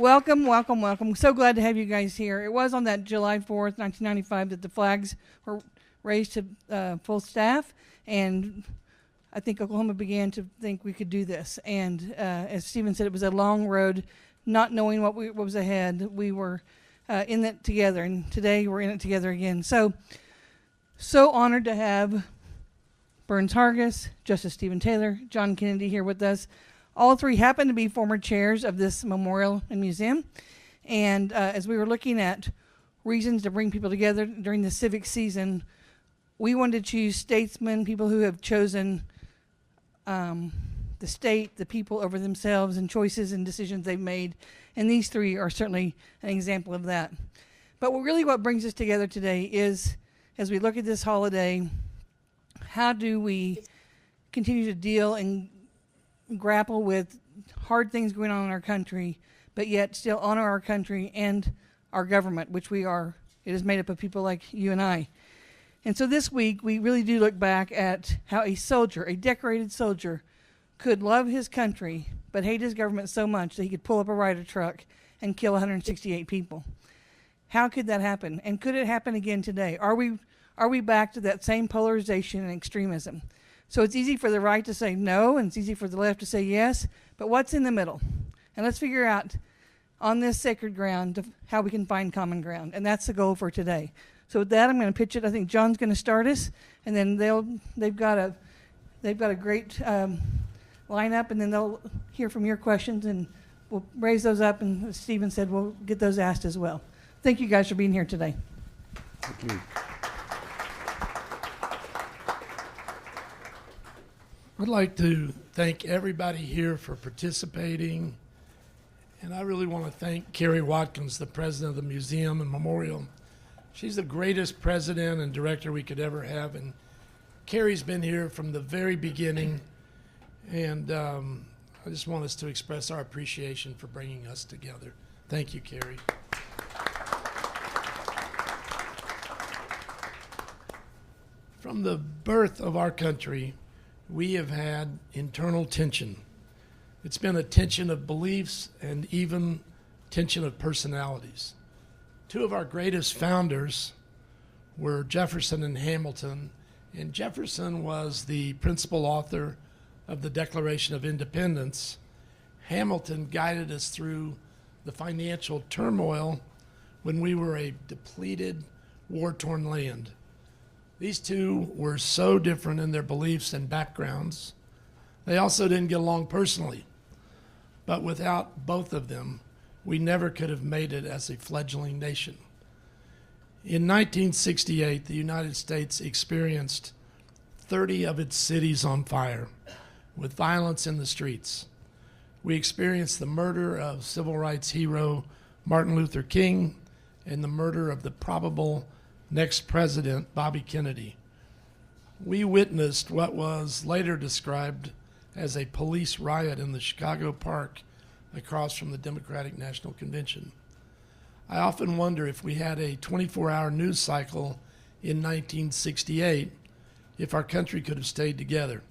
Welcome, welcome, welcome. So glad to have you guys here. It was on that July 4th, 1995 that the flags were raised to full staff, and I think Oklahoma began to think we could do this. And as Stephen said, it was a long road, not knowing what was ahead. We were in it together, and today we're in it together again. So honored to have Burns Hargis, Justice Stephen Taylor, John Kennedy here with us. All three happen to be former chairs of this memorial and museum. And as we were looking at reasons to bring people together during the civic season, we wanted to choose statesmen, people who have chosen the state, the people over themselves, and choices and decisions they've made. And these three are certainly an example of that. But what brings us together today is, as we look at this holiday, how do we continue to deal and grapple with hard things going on in our country, but yet still honor our country and our government, which we are. It is made up of people like you and I. And so this week, we really do look back at how a soldier, a decorated soldier, could love his country, but hate his government so much that he could pull up a Ryder truck and kill 168 people. How could that happen? And could it happen again today? Are we back to that same polarization and extremism? So it's easy for the right to say no, and it's easy for the left to say yes, but what's in the middle? And let's figure out on this sacred ground how we can find common ground, and that's the goal for today. So with that, I'm going to pitch it. I think John's going to start us, and then they've got a great lineup, and then they'll hear from your questions, and we'll raise those up, and as Stephen said, we'll get those asked as well. Thank you guys for being here today. Thank you. I'd like to thank everybody here for participating, and I really want to thank Carrie Watkins, the president of the museum and memorial. She's the greatest president and director we could ever have, and Carrie's been here from the very beginning, and I just want us to express our appreciation for bringing us together. Thank you, Carrie. From the birth of our country, we have had internal tension. It's been a tension of beliefs and even tension of personalities. Two of our greatest founders were Jefferson and Hamilton, and Jefferson was the principal author of the Declaration of Independence. Hamilton guided us through the financial turmoil when we were a depleted, war-torn land. These two were so different in their beliefs and backgrounds. They also didn't get along personally. But without both of them, we never could have made it as a fledgling nation. In 1968, the United States experienced 30 of its cities on fire, with violence in the streets. We experienced the murder of civil rights hero Martin Luther King and the murder of the probable next president, Bobby Kennedy. We witnessed what was later described as a police riot in the Chicago Park across from the Democratic National Convention. I often wonder if we had a 24-hour news cycle in 1968, if our country could have stayed together.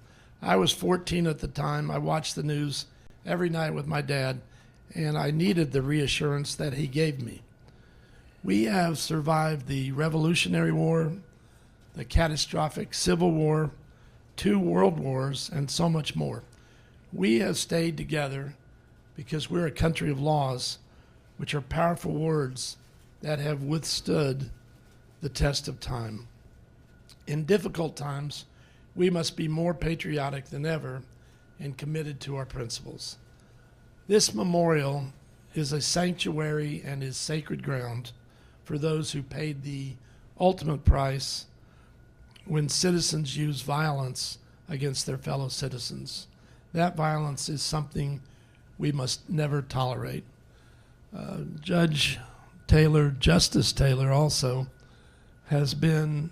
I was 14 at the time. I watched the news every night with my dad, and I needed the reassurance that he gave me. We have survived the Revolutionary War, the catastrophic Civil War, 2 world wars, and so much more. We have stayed together because we're a country of laws, which are powerful words that have withstood the test of time. In difficult times, we must be more patriotic than ever and committed to our principles. This memorial is a sanctuary and is sacred ground for those who paid the ultimate price when citizens use violence against their fellow citizens. That violence is something we must never tolerate. Judge Taylor, Justice Taylor also, has been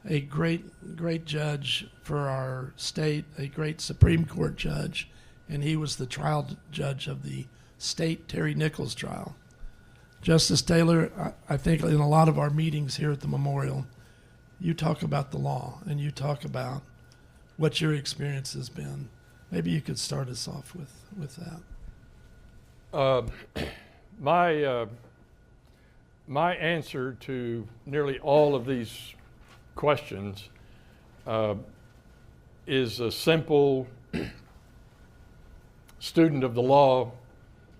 a great judge for our state, a great Supreme Court judge, and he was the trial judge of the state Terry Nichols trial. Justice Taylor, I think in a lot of our meetings here at the memorial, you talk about the law and you talk about what your experience has been. Maybe you could start us off with that. my answer to nearly all of these questions is a simple student of the law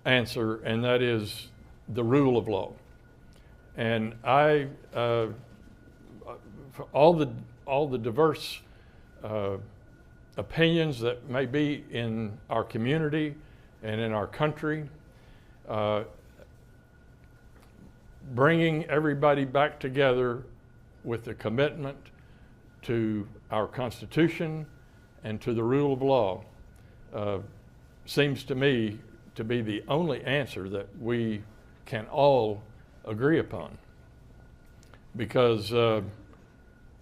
answer, and that is the rule of law. And for all the diverse opinions that may be in our community and in our country, bringing everybody back together with a commitment to our Constitution and to the rule of law seems to me to be the only answer that we can all agree upon. Because, and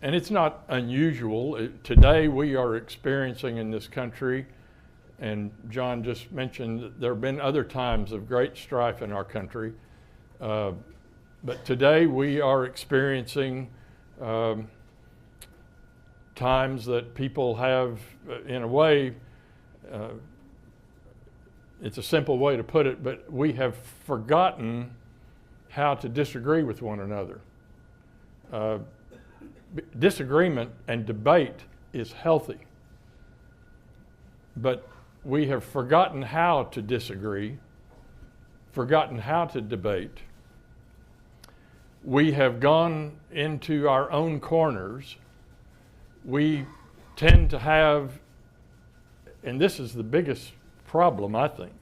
it's not unusual, today we are experiencing in this country, and John just mentioned that there have been other times of great strife in our country, but today we are experiencing times that people have, in a way, it's a simple way to put it, but we have forgotten how to disagree with one another. Disagreement and debate is healthy, but we have forgotten how to disagree, forgotten how to debate. We have gone into our own corners. We tend to have, and this is the biggest problem, I think,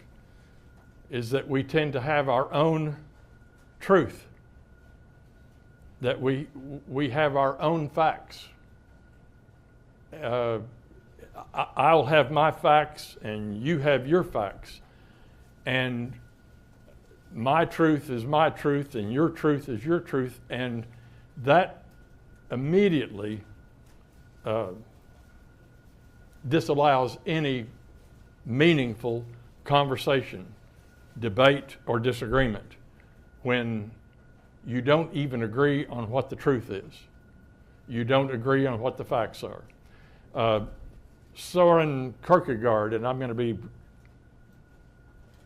is that we tend to have our own truth, that we have our own facts. I'll have my facts and you have your facts, and my truth is my truth and your truth is your truth, and that immediately disallows any meaningful conversation, debate, or disagreement when you don't even agree on what the truth is. You don't agree on what the facts are. Soren Kierkegaard, and I'm going to be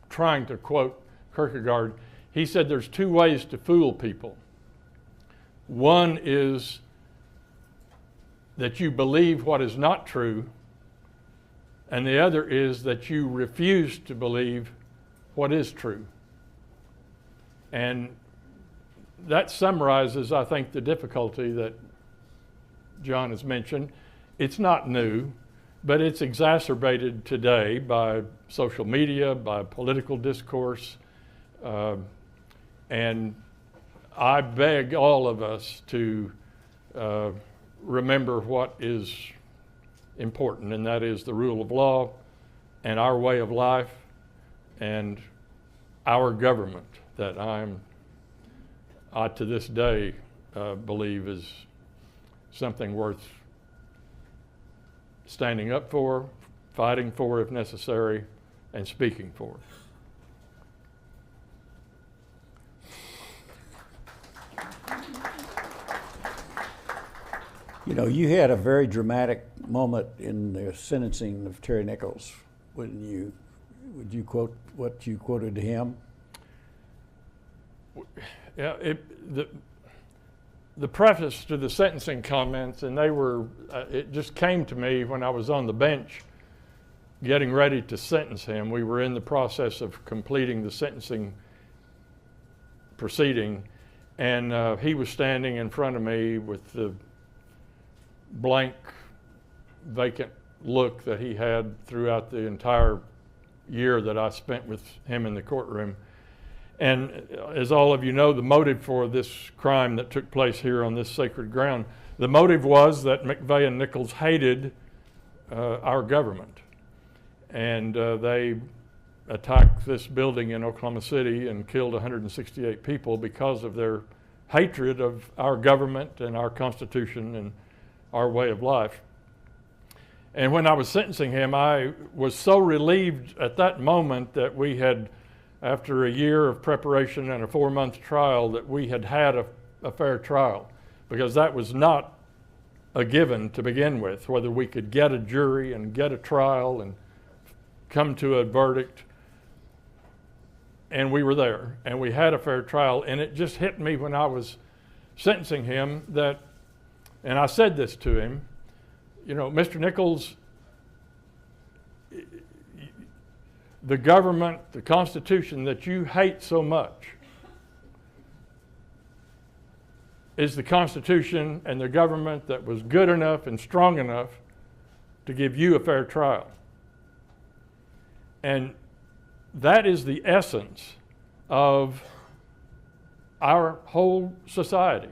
trying to quote Kierkegaard, he said there's two ways to fool people. One is that you believe what is not true, and the other is that you refuse to believe what is true. And that summarizes, I think, the difficulty that John has mentioned. It's not new, but it's exacerbated today by social media, by political discourse, and I beg all of us to remember what is important, and that is the rule of law and our way of life and our government that I to this day believe is something worth standing up for, fighting for if necessary, and speaking for. You know, you had a very dramatic moment in the sentencing of Terry Nichols when would you quote what you quoted to him? Yeah, the preface to the sentencing comments, and they were, it just came to me when I was on the bench getting ready to sentence him. We were in the process of completing the sentencing proceeding, and he was standing in front of me with the blank, vacant look that he had throughout the entire year that I spent with him in the courtroom. And as all of you know, the motive for this crime that took place here on this sacred ground, the motive was that McVeigh and Nichols hated our government. And they attacked this building in Oklahoma City and killed 168 people because of their hatred of our government and our Constitution and our way of life. And when I was sentencing him, I was so relieved at that moment that we had, after a year of preparation and a 4-month trial, that we had had a fair trial, because that was not a given to begin with, whether we could get a jury and get a trial and come to a verdict. and we were there, and we had a fair trial, and it just hit me when I was sentencing him that, and I said this to him, you know, Mr. Nichols, the government, the Constitution that you hate so much is the Constitution and the government that was good enough and strong enough to give you a fair trial. And that is the essence of our whole society,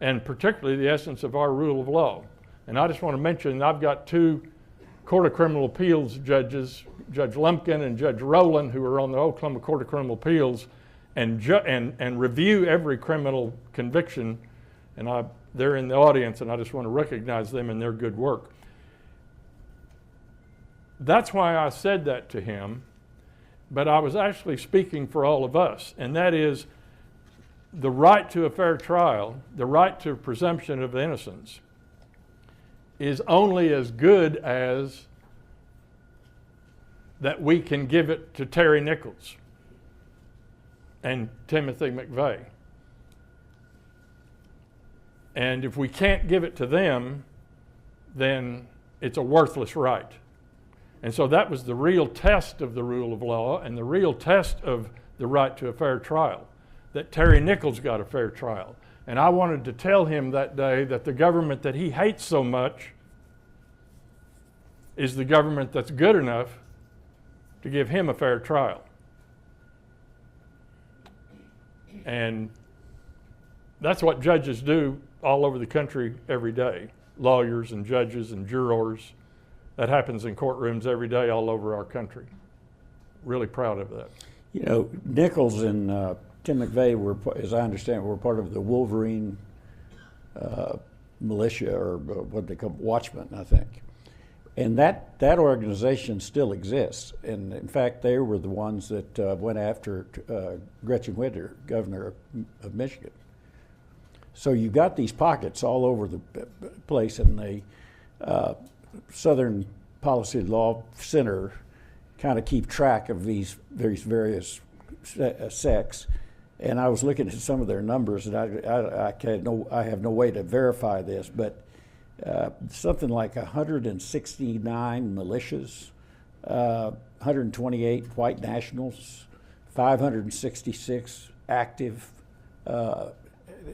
and particularly the essence of our rule of law. And I just want to mention, I've got two Court of Criminal Appeals judges, Judge Lumpkin and Judge Rowland, who are on the Oklahoma Court of Criminal Appeals and review every criminal conviction. And they're in the audience, and I just want to recognize them and their good work. That's why I said that to him, but I was actually speaking for all of us, and that is the right to a fair trial, the right to a presumption of innocence, is only as good as that we can give it to Terry Nichols and Timothy McVeigh. And if we can't give it to them, then it's a worthless right. And so that was the real test of the rule of law and the real test of the right to a fair trial, that Terry Nichols got a fair trial. And I wanted to tell him that day that the government that he hates so much is the government that's good enough to give him a fair trial. And that's what judges do all over the country every day. Lawyers and judges and jurors. That happens in courtrooms every day all over our country. Really proud of that. You know, Nichols and Tim McVeigh were, as I understand, were part of the Wolverine militia, or what they call Watchmen, I think. And that organization still exists. And in fact, they were the ones that went after Gretchen Whitmer, governor of Michigan. So you've got these pockets all over the place, and the Southern Policy Law Center kind of keep track of these various sects. And I was looking at some of their numbers, and I have no way to verify this, but something like 169 militias, 128 white nationals, 566 active.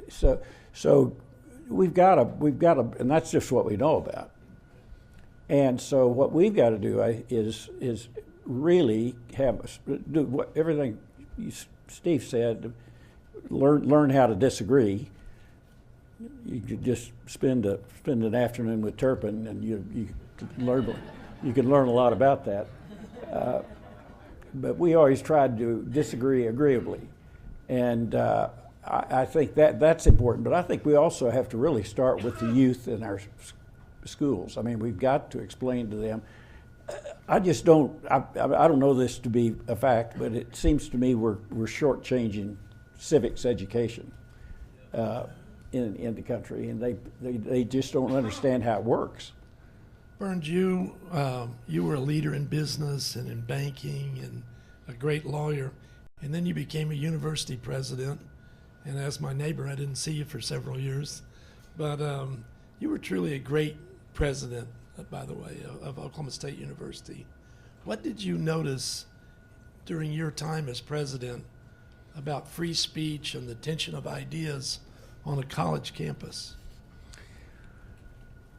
So we've got to, and that's just what we know about. And so what we've got to do is really do what everything Steve said. Learn how to disagree. You could just spend an afternoon with Turpin, and you can learn a lot about that. But we always tried to disagree agreeably, and I think that's important. But I think we also have to really start with the youth in our schools. I mean, we've got to explain to them. I just don't. I don't know this to be a fact, but it seems to me we're shortchanging civics education in the country, and they just don't understand how it works. Burns, you were a leader in business and in banking and a great lawyer, and then you became a university president. And as my neighbor, I didn't see you for several years, but you were truly a great president, by the way, of Oklahoma State University. What did you notice during your time as president about free speech and the tension of ideas on a college campus?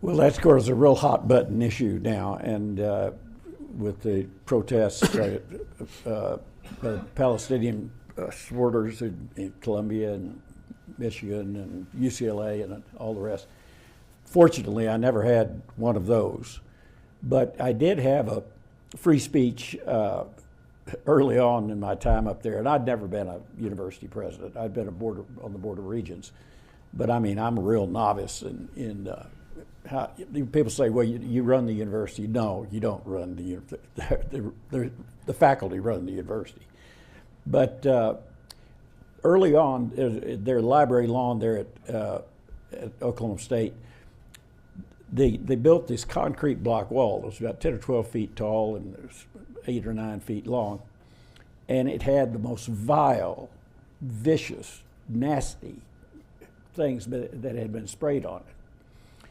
Well, that's, of course, a real hot button issue now, and with the protests, Palestinian supporters in Columbia and Michigan and UCLA and all the rest. Fortunately, I never had one of those, but I did have a free speech early on in my time up there, and I'd never been a university president. I'd been on the Board of Regents, but I mean, I'm a real novice in how people say, well, you run the university. No, you don't run the university. The faculty run the university. But early on, their library lawn there at Oklahoma State, they built this concrete block wall. It was about 10 or 12 feet tall and it was 8 or 9 feet long. and it had the most vile, vicious, nasty things that had been sprayed on it.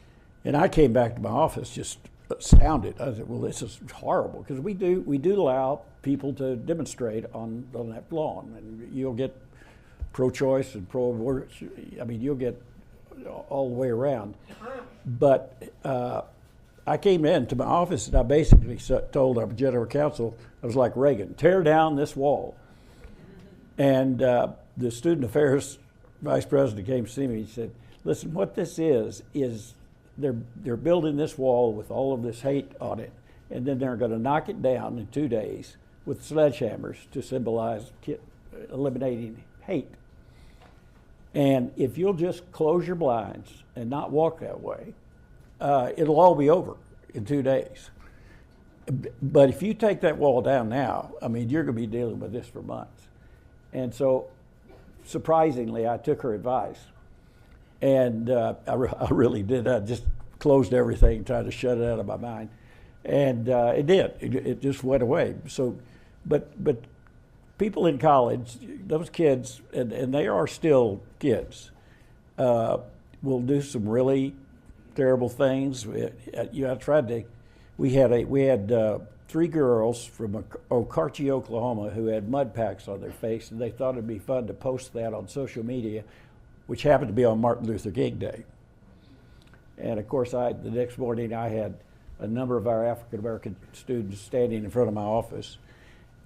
And I came back to my office just astounded. I said, well, this is horrible, because we do allow people to demonstrate on that lawn, and you'll get pro-choice and pro-abortion. I mean, you'll get all the way around. But I came into my office and I basically told our general counsel, I was like Reagan, tear down this wall. And the student affairs vice president came to see me. He said, listen, what this is they're building this wall with all of this hate on it, and then they're going to knock it down in 2 days with sledgehammers to symbolize eliminating hate. And if you'll just close your blinds and not walk that way, it'll all be over in 2 days. But if you take that wall down now, I mean, you're going to be dealing with this for months. And so, surprisingly, I took her advice. And I really did. I just closed everything, tried to shut it out of my mind. And it did. It just went away. So, but people in college, those kids, and they are still kids, will do some really terrible things. I tried to. We had 3 girls from Okarche, Oklahoma, who had mud packs on their face, and they thought it'd be fun to post that on social media, which happened to be on Martin Luther King Day. And of course, the next morning I had a number of our African American students standing in front of my office,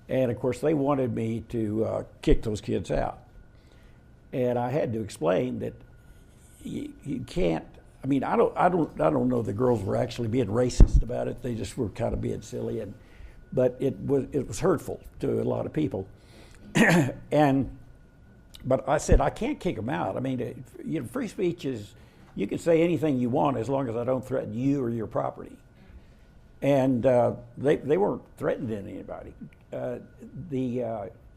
and of course they wanted me to kick those kids out. And I had to explain that you can't. I mean, I don't know the girls were actually being racist about it. They just were kind of being silly, but it was hurtful to a lot of people. But I said I can't kick them out. I mean, free speech is, you can say anything you want as long as I don't threaten you or your property. And they weren't threatening anybody.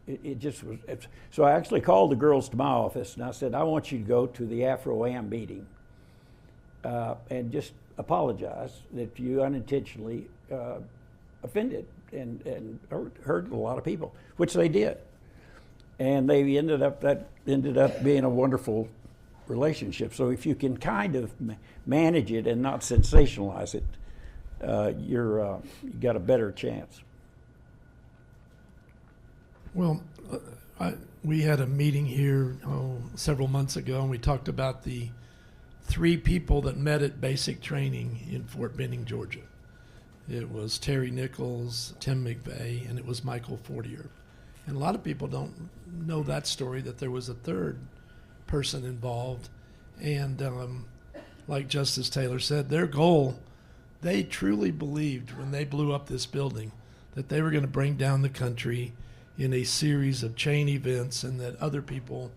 It just was. So I actually called the girls to my office and I said, I want you to go to the Afro-Am meeting and just apologize that you unintentionally offended and hurt a lot of people, which they did. And they ended up being a wonderful relationship. So if you can kind of manage it and not sensationalize it, you got a better chance. Well, we had a meeting here several months ago, and we talked about the 3 people that met at basic training in Fort Benning, Georgia. It was Terry Nichols, Tim McVeigh, and it was Michael Fortier. And a lot of people don't know that story, that there was a 3rd person involved. And like Justice Taylor said, their goal, they truly believed when they blew up this building that they were going to bring down the country in a series of chain events, and that other people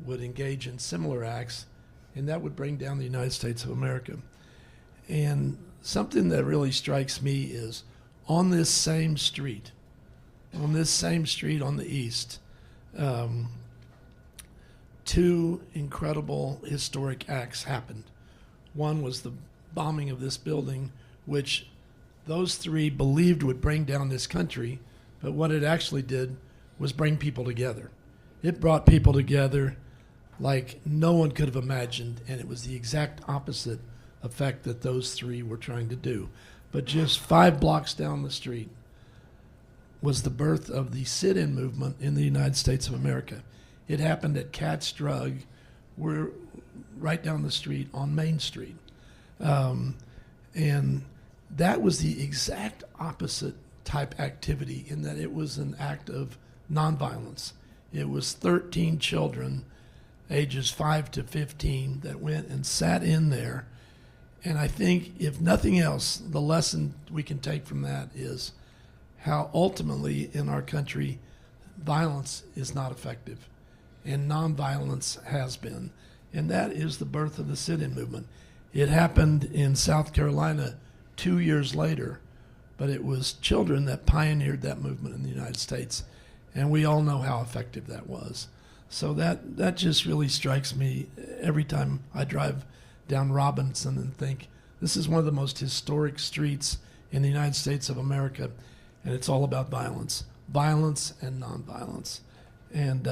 would engage in similar acts, and that would bring down the United States of America. And something that really strikes me is on this same street on the east, 2 incredible historic acts happened. One was the bombing of this building, which those 3 believed would bring down this country, but what it actually did was bring people together. It brought people together like no one could have imagined, and it was the exact opposite effect that those 3 were trying to do. But just 5 blocks down the street was the birth of the sit-in movement in the United States of America. It happened at Cat's Drug. We're right down the street on Main Street. And that was the exact opposite type activity, in that it was an act of nonviolence. It was 13 children, ages 5 to 15, that went and sat in there. And I think, if nothing else, the lesson we can take from that is how ultimately in our country violence is not effective, and nonviolence has been. And that is the birth of the sit-in movement. It happened in South Carolina 2 years later, but it was children that pioneered that movement in the United States, and we all know how effective that was. So that just really strikes me every time I drive down Robinson and think, this is one of the most historic streets in the United States of America, and it's all about violence. violence and nonviolence. And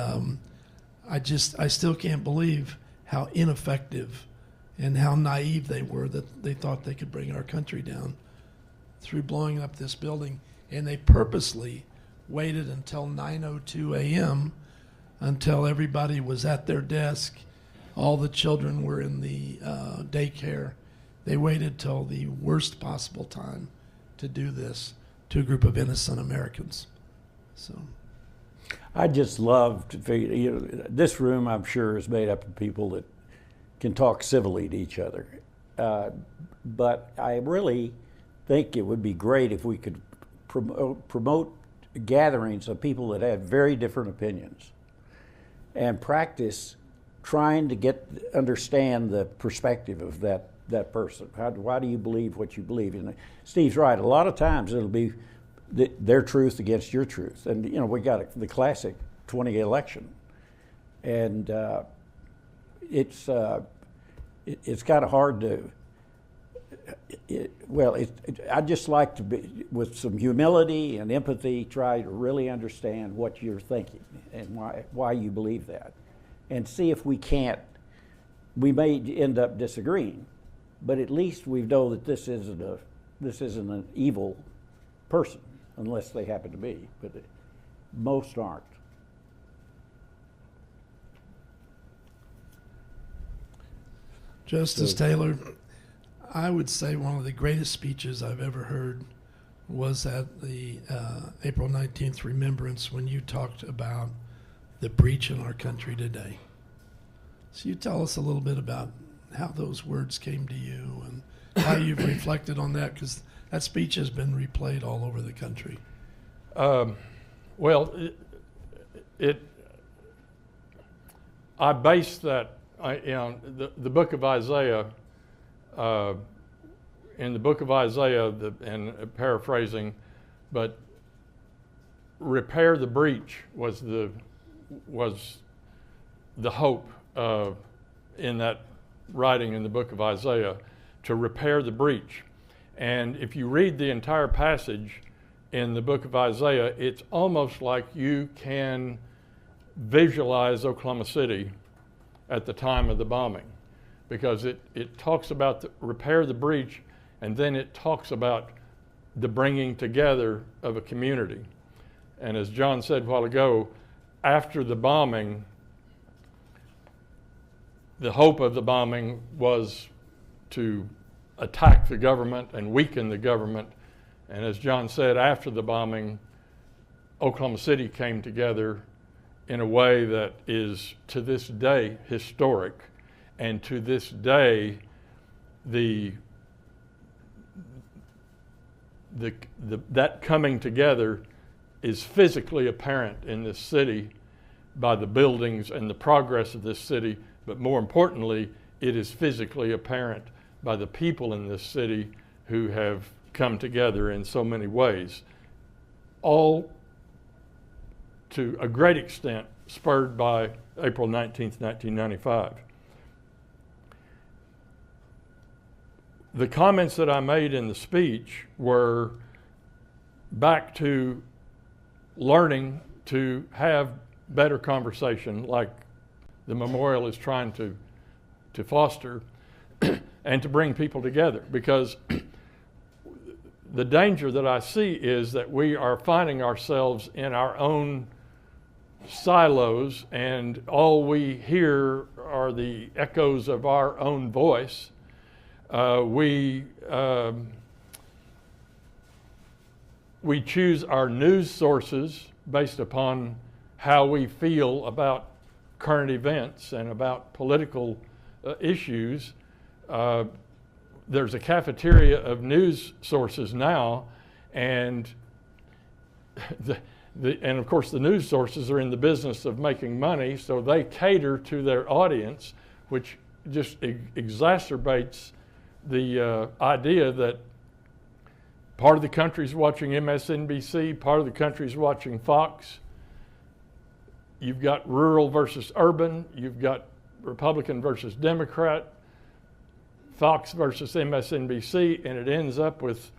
I still can't believe how ineffective and how naive they were that they thought they could bring our country down through blowing up this building. And they purposely waited until 9:02 a.m. until everybody was at their desk. All the children were in the daycare. They waited till the worst possible time to do this to a group of innocent Americans. So I just love to figure, this room, I'm sure, is made up of people that can talk civilly to each other. But I really think it would be great if we could promote gatherings of people that have very different opinions and practice trying to understand the perspective of that person. Why do you believe what you believe? And Steve's right. A lot of times it'll be their truth against your truth. And, we got the classic 20 election. And it's kind of hard to, I just like to be, with some humility and empathy, try to really understand what you're thinking and why you believe that. And see if we may end up disagreeing, but at least we know that this isn't an evil person, unless they happen to be, but most aren't. Justice Taylor, I would say one of the greatest speeches I've ever heard was at the April 19th remembrance when you talked about the breach in our country today. So you tell us a little bit about how those words came to you and how you've reflected on that, because that speech has been replayed all over the country. I based that the book of Isaiah. In the book of Isaiah, and paraphrasing, but repair the breach was the hope in that writing in the book of Isaiah, to repair the breach. And if you read the entire passage in the book of Isaiah, it's almost like you can visualize Oklahoma City at the time of the bombing, because it talks about repair the breach, and then it talks about the bringing together of a community. And as John said a while ago, after the bombing, the hope of the bombing was to attack the government and weaken the government. And as John said, after the bombing, Oklahoma City came together in a way that is to this day historic. And to this day, that coming together is physically apparent in this city by the buildings and the progress of this city, but more importantly, it is physically apparent by the people in this city who have come together in so many ways, all to a great extent spurred by April 19th, 1995. The comments that I made in the speech were back to learning to have better conversation, like the memorial is trying to foster, and to bring people together. Because the danger that I see is that we are finding ourselves in our own silos, and all we hear are the echoes of our own voice. We choose our news sources based upon how we feel about current events and about political issues. There's a cafeteria of news sources now, and and of course the news sources are in the business of making money, so they cater to their audience, which just exacerbates the idea that part of the country's watching MSNBC, part of the country's watching Fox. You've got rural versus urban, you've got Republican versus Democrat, Fox versus MSNBC, and it ends up with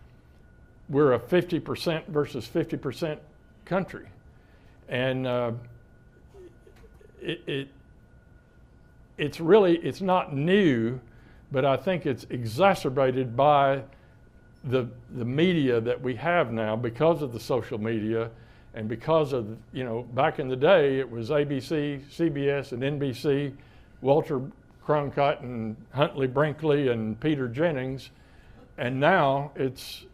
we're a 50% versus 50% country. And it's not new, but I think it's exacerbated by the media that we have now because of the social media, and because of, back in the day it was ABC, CBS, and NBC, Walter Cronkite and Huntley Brinkley and Peter Jennings, and now it's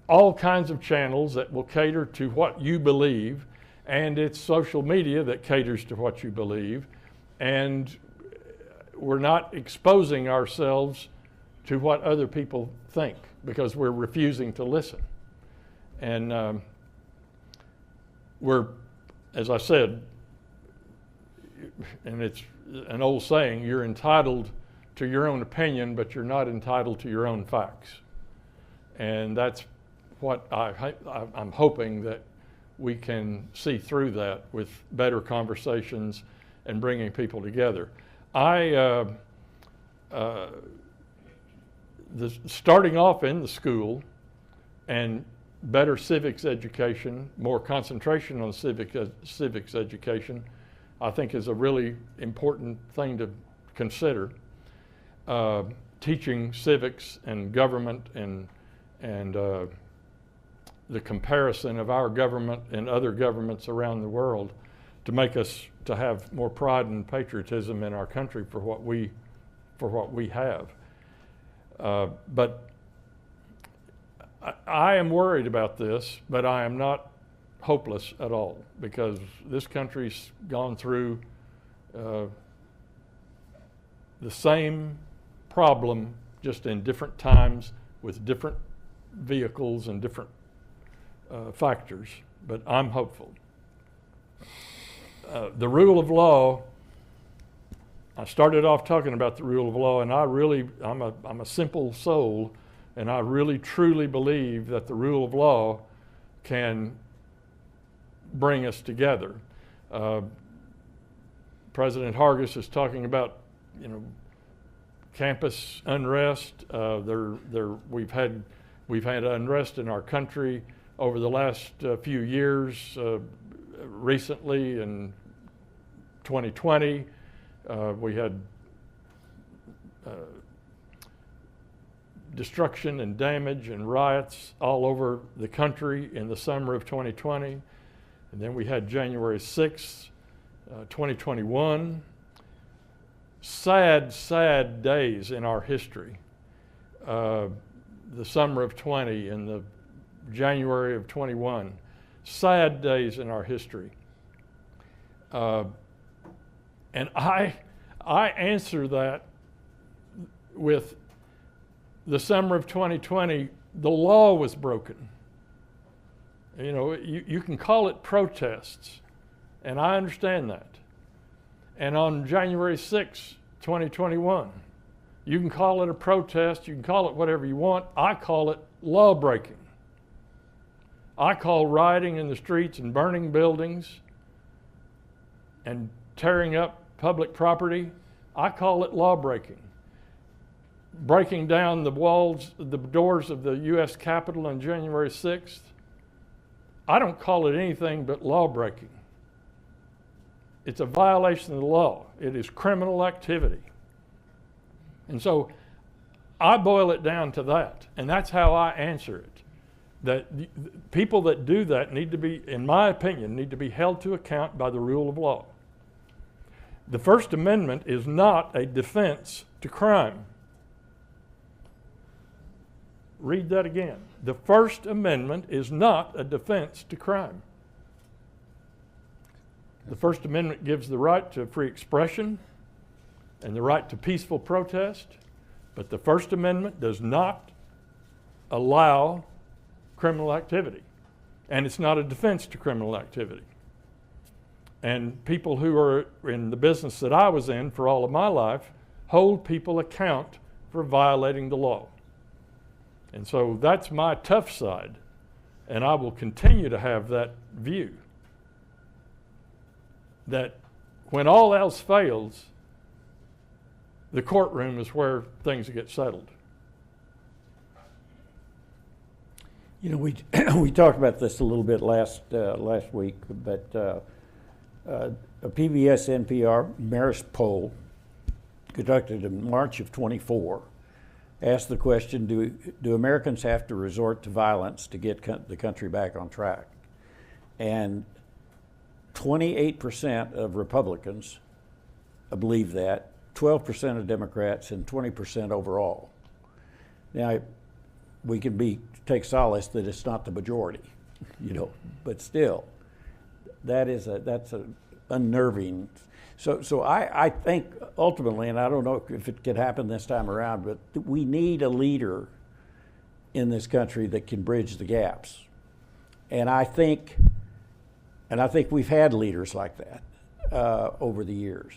all kinds of channels that will cater to what you believe, and it's social media that caters to what you believe, and we're not exposing ourselves to what other people think because we're refusing to listen. And we're, as I said, and it's an old saying, you're entitled to your own opinion, but you're not entitled to your own facts. And that's what I'm hoping that we can see through that with better conversations and bringing people together. Starting off in the school and better civics education, more concentration on civics education, I think is a really important thing to consider. Teaching civics and government and the comparison of our government and other governments around the world to make us to have more pride and patriotism in our country for what we have. But I am worried about this, but I am not hopeless at all, because this country's gone through the same problem, just in different times with different vehicles and different factors, but I'm hopeful. The rule of law, I started off talking about the rule of law, and I'm a simple soul, and I really truly believe that the rule of law can bring us together. President Hargis is talking about, campus unrest. We've had unrest in our country over the last few years. Recently, in 2020, we had destruction and damage and riots all over the country in the summer of 2020. And then we had January 6th, 2021. Sad, sad days in our history. The summer of 20 and the January of 21. Sad days in our history. And I answer that with the summer of 2020, the law was broken. You can call it protests, and I understand that. And on January 6, 2021, you can call it a protest, you can call it whatever you want. I call it law breaking. I call rioting in the streets and burning buildings and tearing up public property, I call it law breaking. Breaking down the walls, the doors of the U.S. Capitol on January 6th, I don't call it anything but law breaking. It's a violation of the law. It is criminal activity. And so I boil it down to that, and that's how I answer it. That people that do that need to be, in my opinion, need to be held to account by the rule of law. The First Amendment is not a defense to crime. Read that again. The First Amendment is not a defense to crime. The First Amendment gives the right to free expression and the right to peaceful protest, but the First Amendment does not allow criminal activity, and it's not a defense to criminal activity. And people who are in the business that I was in for all of my life hold people account for violating the law. And so that's my tough side, and I will continue to have that view. That when all else fails, the courtroom is where things get settled. You know, we we talked about this a little bit last week, but a PBS NPR Marist poll conducted in March of '24 asked the question: Do Americans have to resort to violence to get the country back on track? And 28% of Republicans believe that, 12% of Democrats, and 20% overall. Now, we can take solace that it's not the majority, you know, but still, that's a unnerving. So I think ultimately, and I don't know if it could happen this time around, but we need a leader in this country that can bridge the gaps, and I think we've had leaders like that over the years.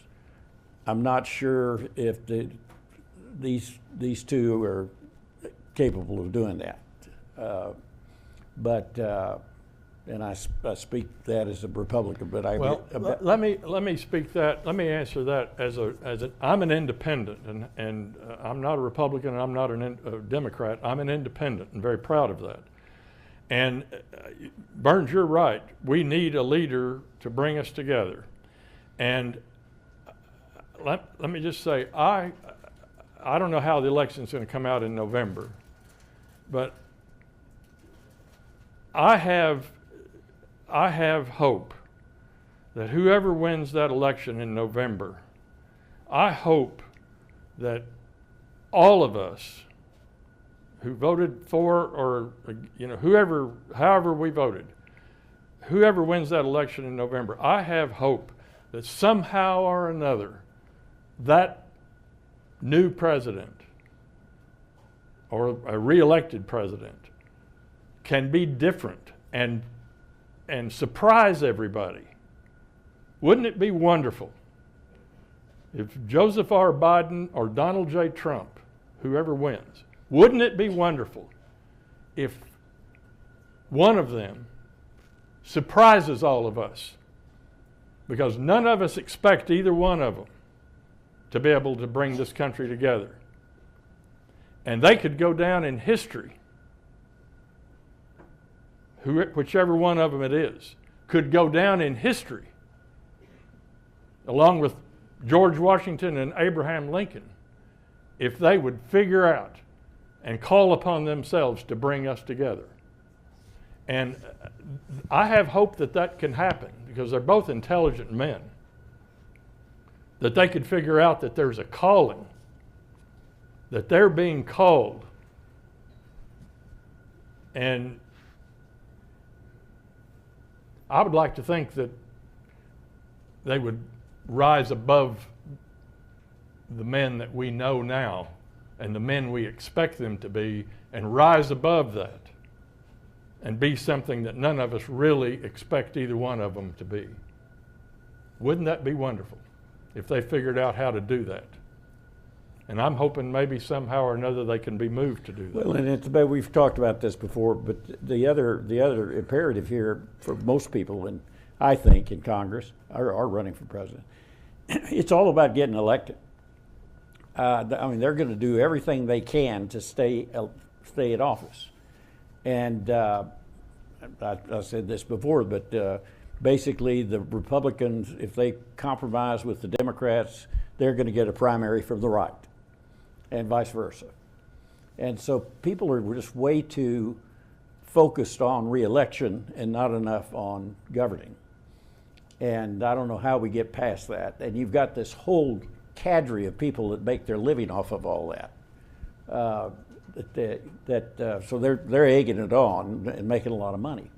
I'm not sure if these two are capable of doing that, and I speak that as a Republican. But let me speak that. Let me answer that as I'm an independent, and I'm not a Republican, and I'm not a Democrat. I'm an independent, and very proud of that. And Burns, you're right. We need a leader to bring us together. And let me just say, I don't know how the election's going to come out in November, but I have hope that whoever wins that election in November, I hope that all of us who voted for, or however we voted, whoever wins that election in November, I have hope that somehow or another that new president or a re-elected president can be different and surprise everybody. Wouldn't it be wonderful if Joseph R. Biden or Donald J. Trump, whoever wins, wouldn't it be wonderful if one of them surprises all of us? Because none of us expect either one of them to be able to bring this country together. And they could go down in history, whichever one of them it is, could go down in history, along with George Washington and Abraham Lincoln, if they would figure out and call upon themselves to bring us together. And I have hope that that can happen, because they're both intelligent men, that they could figure out that there's a calling, that they're being called. And I would like to think that they would rise above the men that we know now and the men we expect them to be, and rise above that and be something that none of us really expect either one of them to be. Wouldn't that be wonderful if they figured out how to do that? And I'm hoping maybe somehow or another they can be moved to do that. Well, and it's about, we've talked about this before, but the other imperative here for most people, and I think in Congress, are running for president, it's all about getting elected. I mean, they're going to do everything they can to stay in office. And I said this before, but basically the Republicans, if they compromise with the Democrats, they're going to get a primary from the right, and vice versa. And so people are just way too focused on re-election and not enough on governing. And I don't know how we get past that. And you've got this whole cadre of people that make their living off of all that. So they're egging it on and making a lot of money.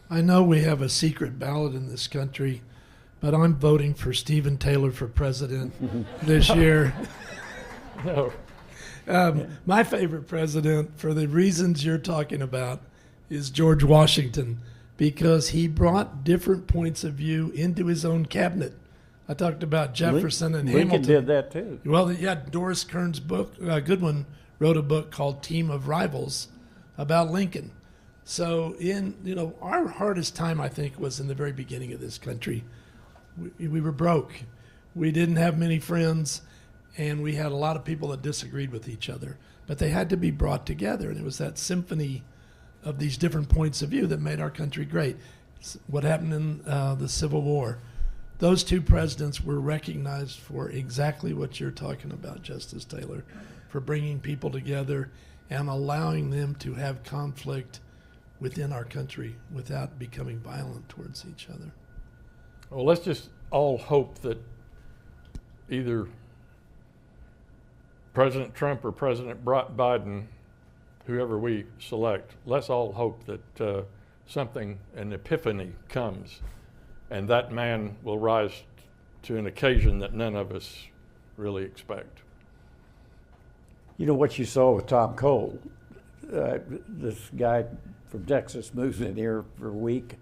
I know we have a secret ballot in this country, but I'm voting for Stephen Taylor for president this year. No. My favorite president, for the reasons you're talking about, is George Washington, because he brought different points of view into his own cabinet. I talked about Jefferson and Lincoln Hamilton. did that too. Well, yeah, Doris Kearns' book, Goodwin, wrote a book called Team of Rivals about Lincoln. So our hardest time, I think, was in the very beginning of this country. We were broke. We didn't have many friends, and we had a lot of people that disagreed with each other. But they had to be brought together, and it was that symphony of these different points of view that made our country great. What happened in the Civil War. Those two presidents were recognized for exactly what you're talking about, Justice Taylor, for bringing people together and allowing them to have conflict within our country without becoming violent towards each other. Well, let's just all hope that either President Trump or President Biden, whoever we select, let's all hope that an epiphany comes, and that man will rise to an occasion that none of us really expect. You know what you saw with Tom Cole? This guy from Texas moves in here for a week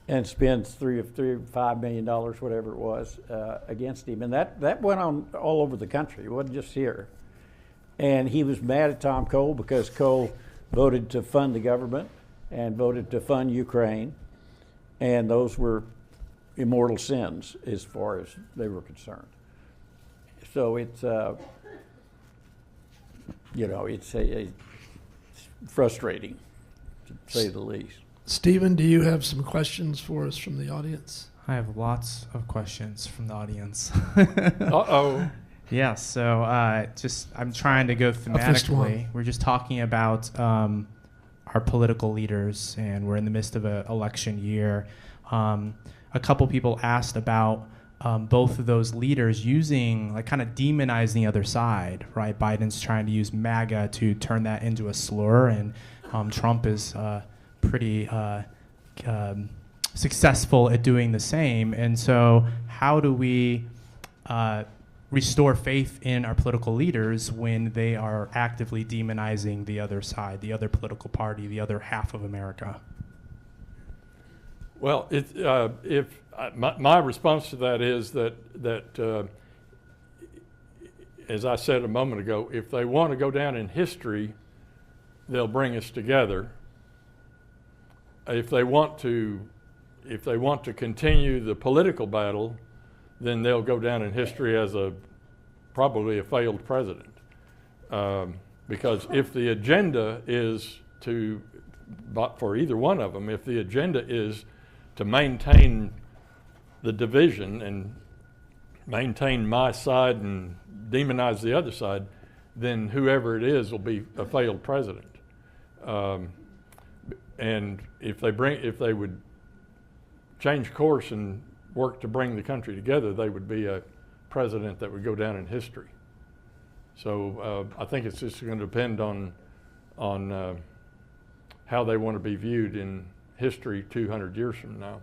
and spends $3 or $5 million, whatever it was, against him. And that went on all over the country. It wasn't just here. And he was mad at Tom Cole because Cole voted to fund the government and voted to fund Ukraine. And those were immortal sins as far as they were concerned. So it's, it's frustrating, to say the least. Stephen, do you have some questions for us from the audience? I have lots of questions from the audience. Uh-oh. Yeah, so I'm trying to go thematically. We're just talking about our political leaders, and we're in the midst of an election year. A couple people asked about both of those leaders using, like, kind of demonizing the other side, right? Biden's trying to use MAGA to turn that into a slur, and Trump is pretty successful at doing the same. And so how do we restore faith in our political leaders when they are actively demonizing the other side, the other political party, the other half of America? Well, my response to that is that as I said a moment ago, if they want to go down in history, they'll bring us together. If they want to continue the political battle, then they'll go down in history as probably a failed president. Because if the agenda is for either one of them, if the agenda is to maintain the division and maintain my side and demonize the other side, then whoever it is will be a failed president. And if they would change course and work to bring the country together, they would be a president that would go down in history. So I think it's just going to depend on how they want to be viewed in history 200 years from now.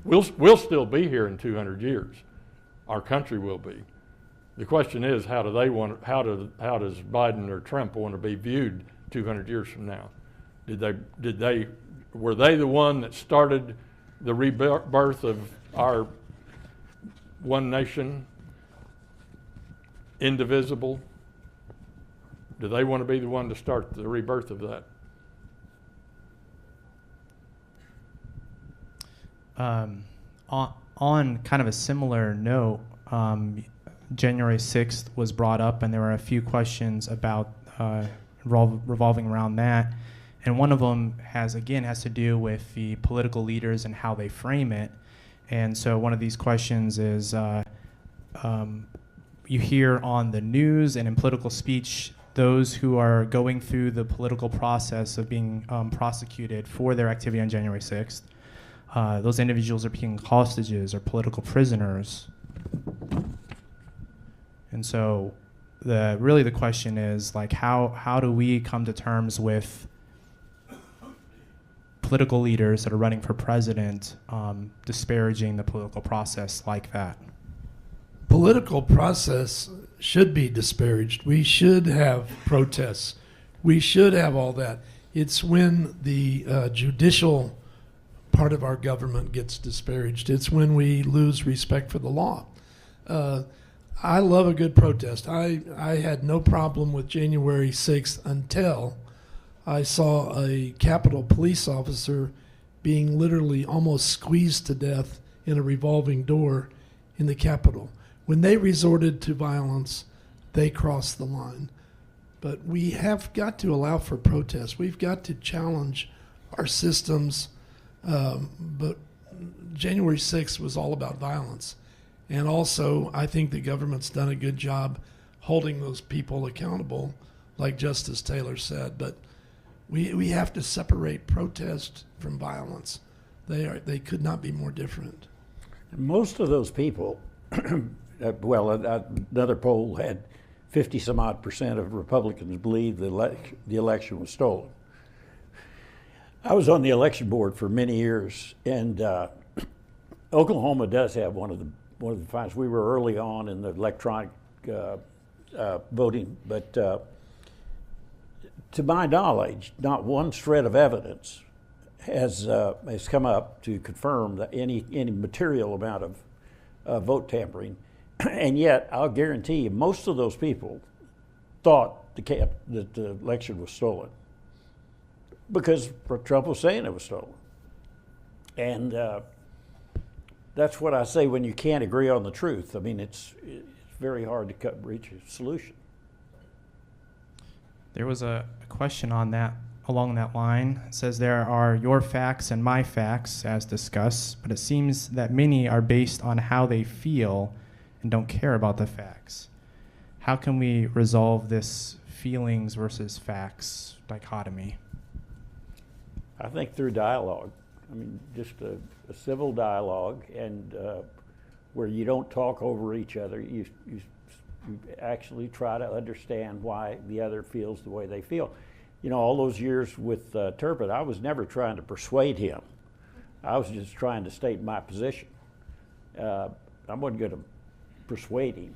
We'll still be here in 200 years. Our country will be. The question is, how does Biden or Trump want to be viewed 200 years from now? Were they the one that started the rebirth of our one nation, indivisible? Do they want to be the one to start the rebirth of that? On kind of a similar note, January 6th was brought up, and there were a few questions about revolving around that. And one of them has to do with the political leaders and how they frame it. And so one of these questions is, you hear on the news and in political speech those who are going through the political process of being prosecuted for their activity on January 6th. Those individuals are being hostages or political prisoners. And so the question is, like, how do we come to terms with political leaders that are running for president disparaging the political process like that? Political process should be disparaged. We should have protests. We should have all that. It's when the judicial part of our government gets disparaged. It's when we lose respect for the law. I love a good protest. I had no problem with January 6th until I saw a Capitol police officer being literally almost squeezed to death in a revolving door in the Capitol. When they resorted to violence, they crossed the line. But we have got to allow for protest. We've got to challenge our systems. But January 6th was all about violence. And also, I think the government's done a good job holding those people accountable, like Justice Taylor said. But we have to separate protest from violence. They could not be more different. Most of those people, another poll had 50 some odd percent of Republicans believe the election was stolen. I was on the election board for many years, and Oklahoma does have one of the finest. We were early on in the electronic voting, but to my knowledge, not one shred of evidence has come up to confirm that any material amount of vote tampering, and yet I'll guarantee you, most of those people thought that the election was stolen because Trump was saying it was stolen, and that's what I say when you can't agree on the truth. I mean, it's very hard to reach a solution. There was a question on that, along that line. It says there are your facts and my facts as discussed, but it seems that many are based on how they feel and don't care about the facts. How can we resolve this feelings versus facts dichotomy? I think through dialogue. I mean, just a civil dialogue, and where you don't talk over each other. You actually try to understand why the other feels the way they feel. You know, all those years with Turpin, I was never trying to persuade him. I was just trying to state my position. I wasn't going to persuade him,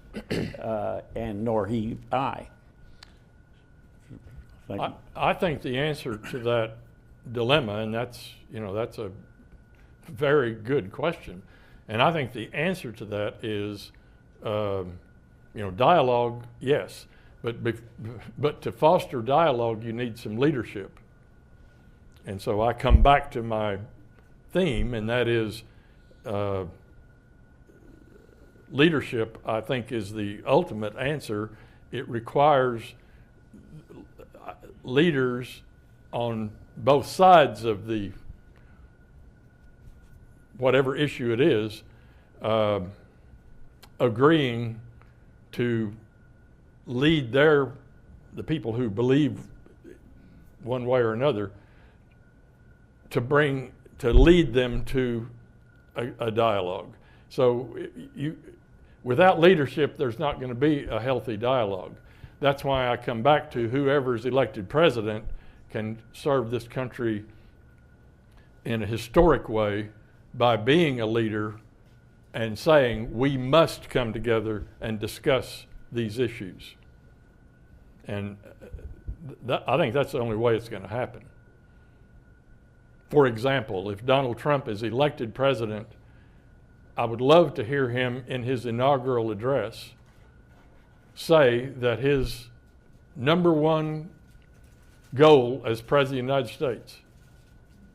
and nor I. I think the answer to that dilemma, and that's a very good question, and I think the answer to that is, dialogue, yes, but to foster dialogue, you need some leadership. And so I come back to my theme, and that is leadership, I think, is the ultimate answer. It requires leaders on both sides of the whatever issue it is, agreeing to lead the people who believe one way or another, to lead them to a dialogue. So without leadership, there's not going to be a healthy dialogue. That's why I come back to whoever is elected president can serve this country in a historic way by being a leader and saying we must come together and discuss these issues. And I think that's the only way it's going to happen. For example, if Donald Trump is elected president, I would love to hear him in his inaugural address say that his number one goal as President of the United States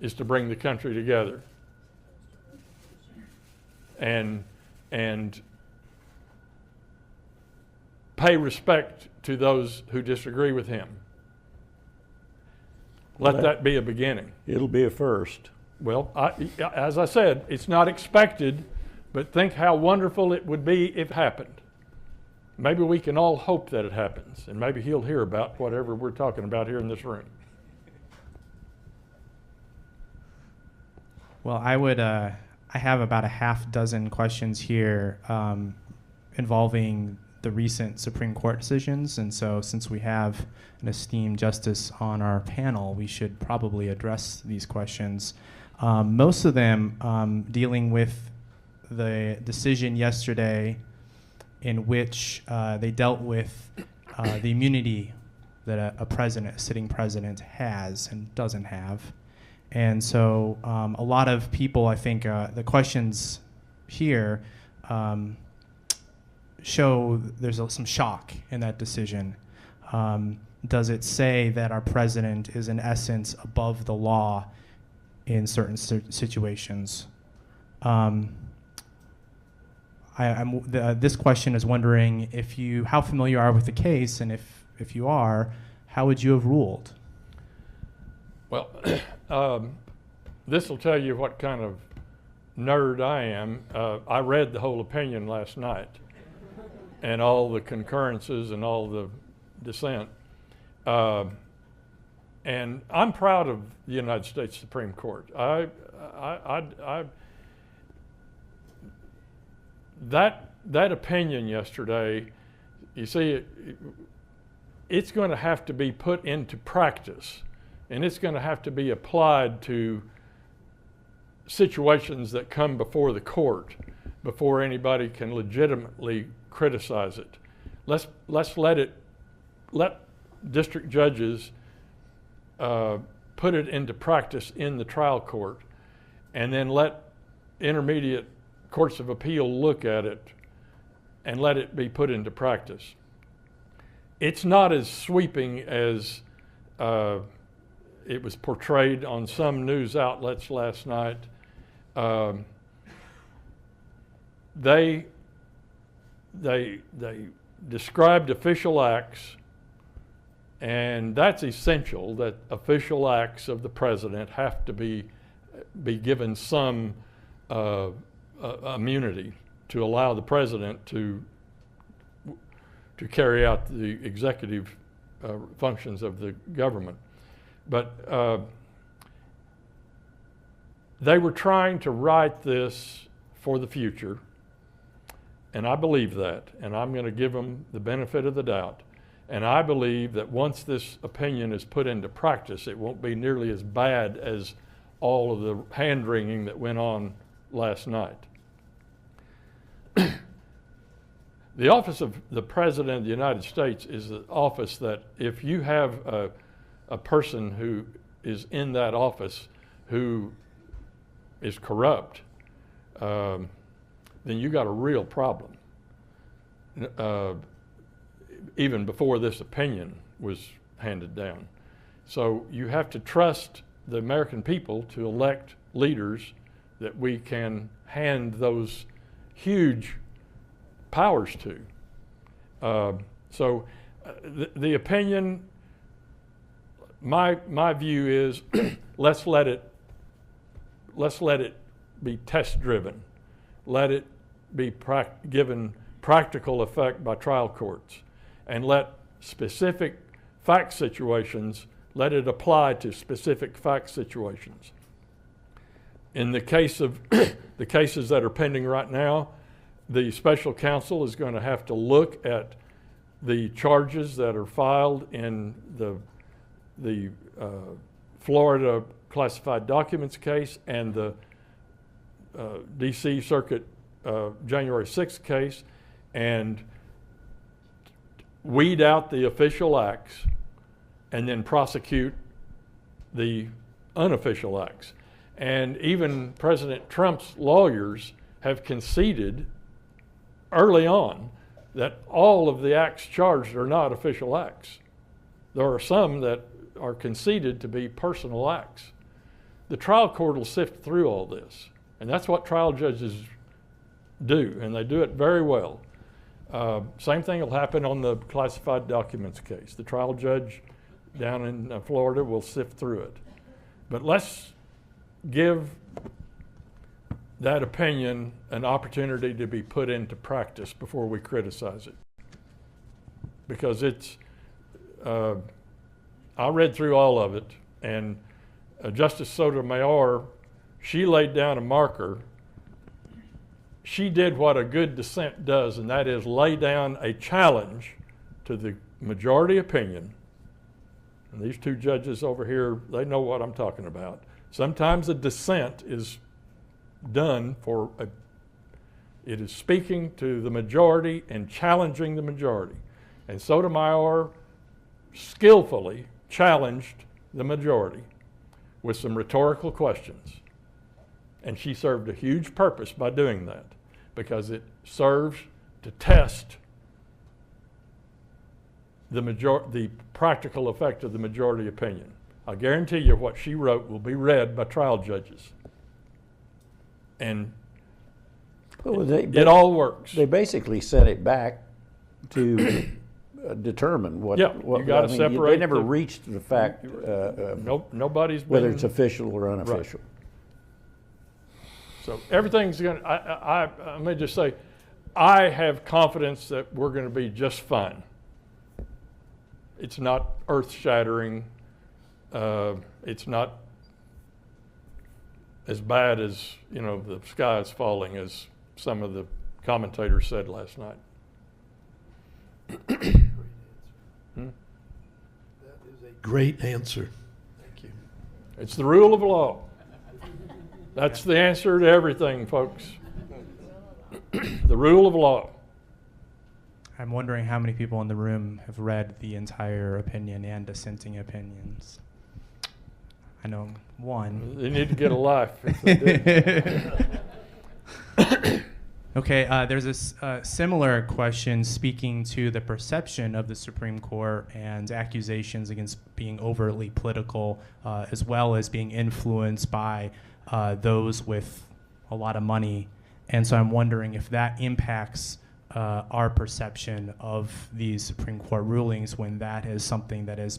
is to bring the country together and pay respect to those who disagree with him. Let that be a beginning. It'll be a first. Well, as I said, it's not expected, but think how wonderful it would be if it happened. Maybe we can all hope that it happens, and maybe he'll hear about whatever we're talking about here in this room. Well, I have about a half dozen questions here involving the recent Supreme Court decisions, and so since we have an esteemed justice on our panel, we should probably address these questions. Most of them dealing with the decision yesterday in which they dealt with the immunity that a sitting president has and doesn't have. And so a lot of people, I think, the questions here show there's some shock in that decision. Does it say that our president is in essence above the law in certain situations? This question is wondering how familiar you are with the case, and if if you are, how would you have ruled? Well, this will tell you what kind of nerd I am. I read the whole opinion last night and all the concurrences and all the dissent. And I'm proud of the United States Supreme Court. That opinion yesterday, you see, it's going to have to be put into practice, and it's going to have to be applied to situations that come before the court before anybody can legitimately criticize it. Let's let district judges put it into practice in the trial court, and then let intermediate courts of appeal look at it and let it be put into practice. It's not as sweeping as it was portrayed on some news outlets last night. They described official acts, and that's essential, that official acts of the president have to be given some immunity to allow the president to carry out the executive functions of the government. But they were trying to write this for the future, and I believe that, and I'm going to give them the benefit of the doubt. And I believe that once this opinion is put into practice, it won't be nearly as bad as all of the hand-wringing that went on last night. The office of the President of the United States is the office that if you have a person who is in that office who is corrupt, then you got a real problem. Even before this opinion was handed down. So you have to trust the American people to elect leaders that we can hand those huge powers to. The opinion, my view is let's let it be test driven. Let it be given practical effect by trial courts, and let specific fact situations, let it apply to specific fact situations. In the case of the cases that are pending right now, the special counsel is going to have to look at the charges that are filed in the Florida classified documents case and the D.C. Circuit January 6th case, and weed out the official acts and then prosecute the unofficial acts. And even President Trump's lawyers have conceded early on that all of the acts charged are not official acts. There are some that are conceded to be personal acts. The trial court will sift through all this, and that's what trial judges do, and they do it very well. Same thing will happen on the classified documents case. The trial judge down in Florida will sift through it. But let's give that opinion an opportunity to be put into practice before we criticize it. Because it's, I read through all of it, and Justice Sotomayor, she laid down a marker. She did what a good dissent does, and that is lay down a challenge to the majority opinion. And these two judges over here, they know what I'm talking about. Sometimes a dissent is done for it is speaking to the majority and challenging the majority. And Sotomayor skillfully challenged the majority with some rhetorical questions. And she served a huge purpose by doing that, because it serves to test the practical effect of the majority opinion. I guarantee you what she wrote will be read by trial judges. And it all works. They basically set it back to determine what. Yeah, what you gotta They separate never the- reached the fact Nobody's been, whether it's official or unofficial. so everything's going to, let me just say, I have confidence that we're going to be just fine. It's not earth-shattering. It's not as bad as, the sky is falling, as some of the commentators said last night. That is a great answer. Thank you. It's the rule of law. That's the answer to everything, folks. The rule of law. I'm wondering how many people in the room have read the entire opinion and dissenting opinions. I know one. They need to get a life if they did. Okay, there's a similar question speaking to the perception of the Supreme Court and accusations against being overtly political, as well as being influenced by those with a lot of money. And so I'm wondering if that impacts our perception of these Supreme Court rulings when that is something that is,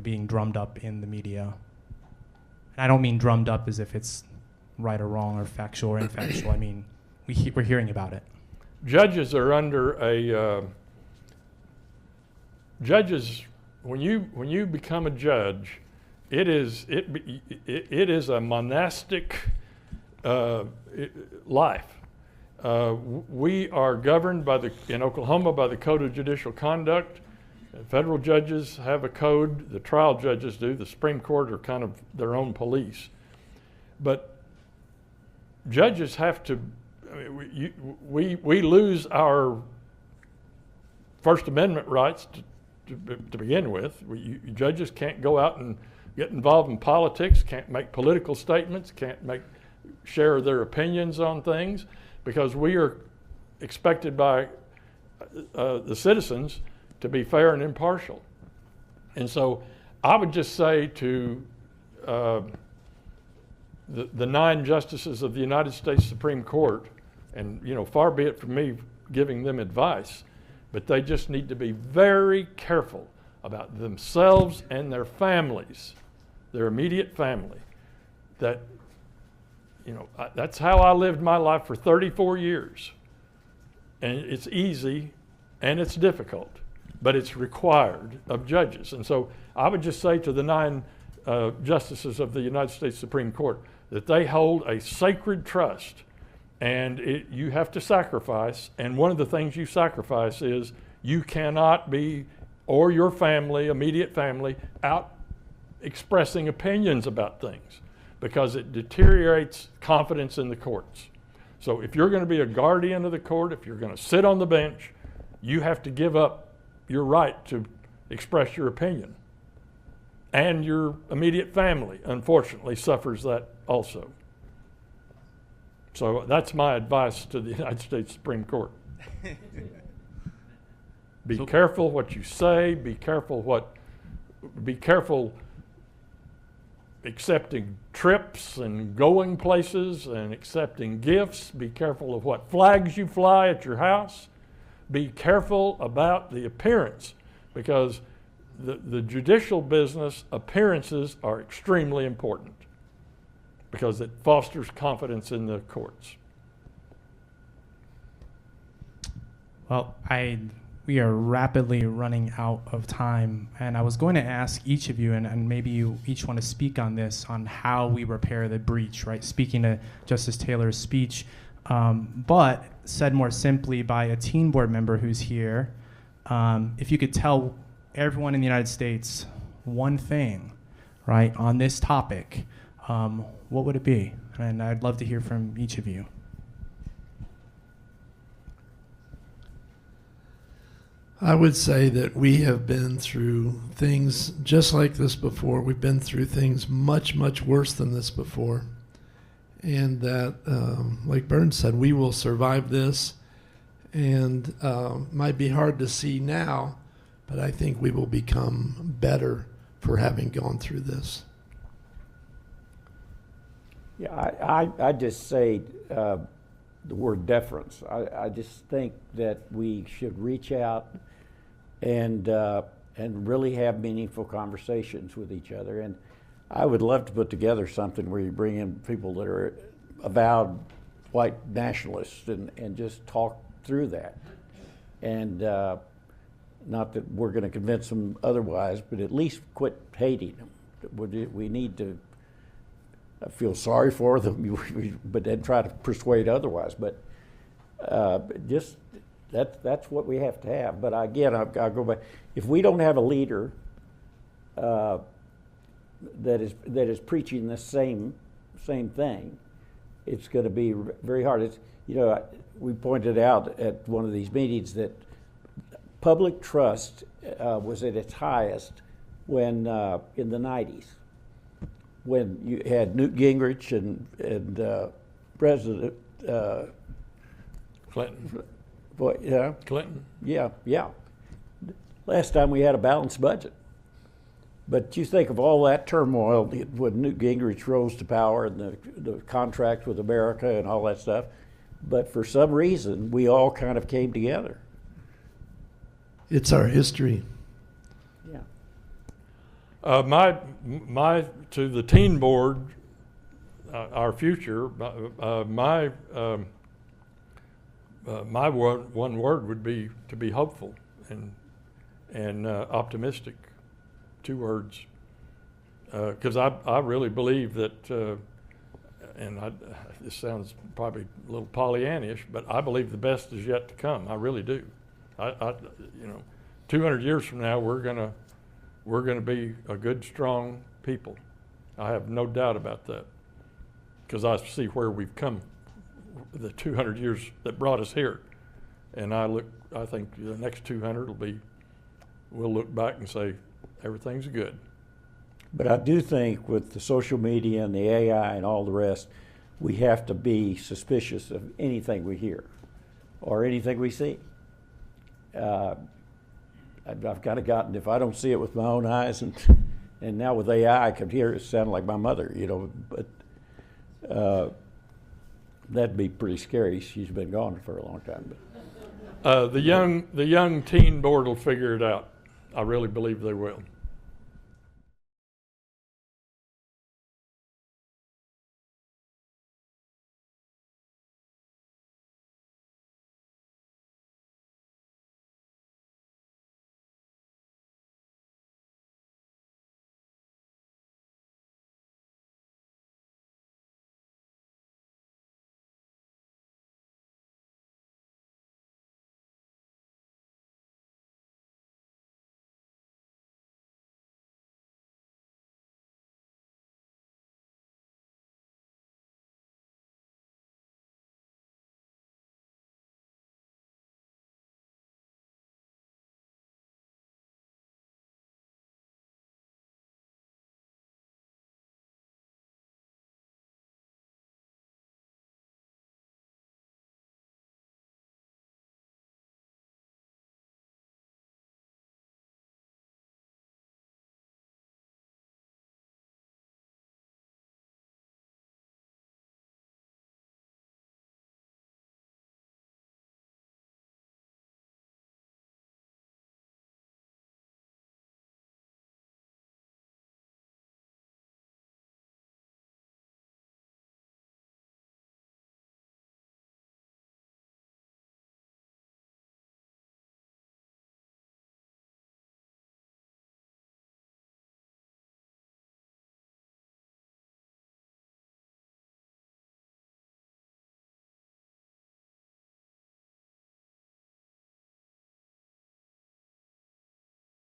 being drummed up in the media. And I don't mean drummed up as if it's right or wrong or factual or infactual. I mean, we're hearing about it. Judges are under a judges. When you become a judge, it is a monastic life. We are governed in Oklahoma by the Code of Judicial Conduct. Federal judges have a code. The trial judges do. The Supreme Court are kind of their own police. But judges have to. We lose our First Amendment rights to begin with. Judges can't go out and get involved in politics, can't make political statements, can't share their opinions on things, because we are expected by the citizens to be fair and impartial. And so I would just say to the 9 justices of the United States Supreme Court, and far be it from me giving them advice, but they just need to be very careful about themselves and their families, their immediate family. That, that's how I lived my life for 34 years. And it's easy and it's difficult, but it's required of judges. And so I would just say to the 9 justices of the United States Supreme Court that they hold a sacred trust, and you have to sacrifice. And one of the things you sacrifice is you cannot be, or your family, immediate family, out expressing opinions about things, because it deteriorates confidence in the courts. So if you're going to be a guardian of the court, if you're going to sit on the bench, you have to give up your right to express your opinion. And your immediate family, unfortunately, suffers that also. So that's my advice to the United States Supreme Court. Be careful what you say. Be careful accepting trips and going places and accepting gifts. Be careful of what flags you fly at your house. Be careful about the appearance, because the judicial business, appearances are extremely important, because it fosters confidence in the courts. Well, we are rapidly running out of time, and I was going to ask each of you, and maybe you each want to speak on this, on how we repair the breach, right? Speaking to Justice Taylor's speech, but said more simply by a teen board member who's here, if you could tell everyone in the United States one thing, right, on this topic, what would it be? And I'd love to hear from each of you. I would say that we have been through things just like this before. We've been through things much, much worse than this before. And that, like Burns said, we will survive this. And might be hard to see now, but I think we will become better for having gone through this. Yeah, I just say the word deference. I just think that we should reach out and really have meaningful conversations with each other. And I would love to put together something where you bring in people that are avowed white nationalists and just talk through that. And not that we're going to convince them otherwise, but at least quit hating them. We need to feel sorry for them, but then try to persuade otherwise. But just that's what we have to have. But again, I'll go back. If we don't have a leader that is preaching the same thing, it's going to be very hard. It's, we pointed out at one of these meetings that public trust was at its highest when in the 90s, when you had Newt Gingrich and President Clinton. What? Yeah. Clinton. Yeah. Last time we had a balanced budget. But you think of all that turmoil when Newt Gingrich rose to power and the contract with America and all that stuff. But for some reason, we all kind of came together. It's our history. Yeah. My to the teen board, our future. My one word would be to be hopeful and optimistic. 2 words, because I really believe that, this sounds probably a little Pollyannish, but I believe the best is yet to come. I really do. 200 years from now, we're gonna be a good, strong people. I have no doubt about that, because I see where we've come, the 200 years that brought us here, and I think the next 200 we'll look back and say, everything's good. But I do think with the social media and the AI and all the rest, we have to be suspicious of anything we hear or anything we see. I've kind of gotten, if I don't see it with my own eyes, and now with AI, I can hear it sound like my mother, but that'd be pretty scary. She's been gone for a long time. But the young teen board will figure it out. I really believe they will.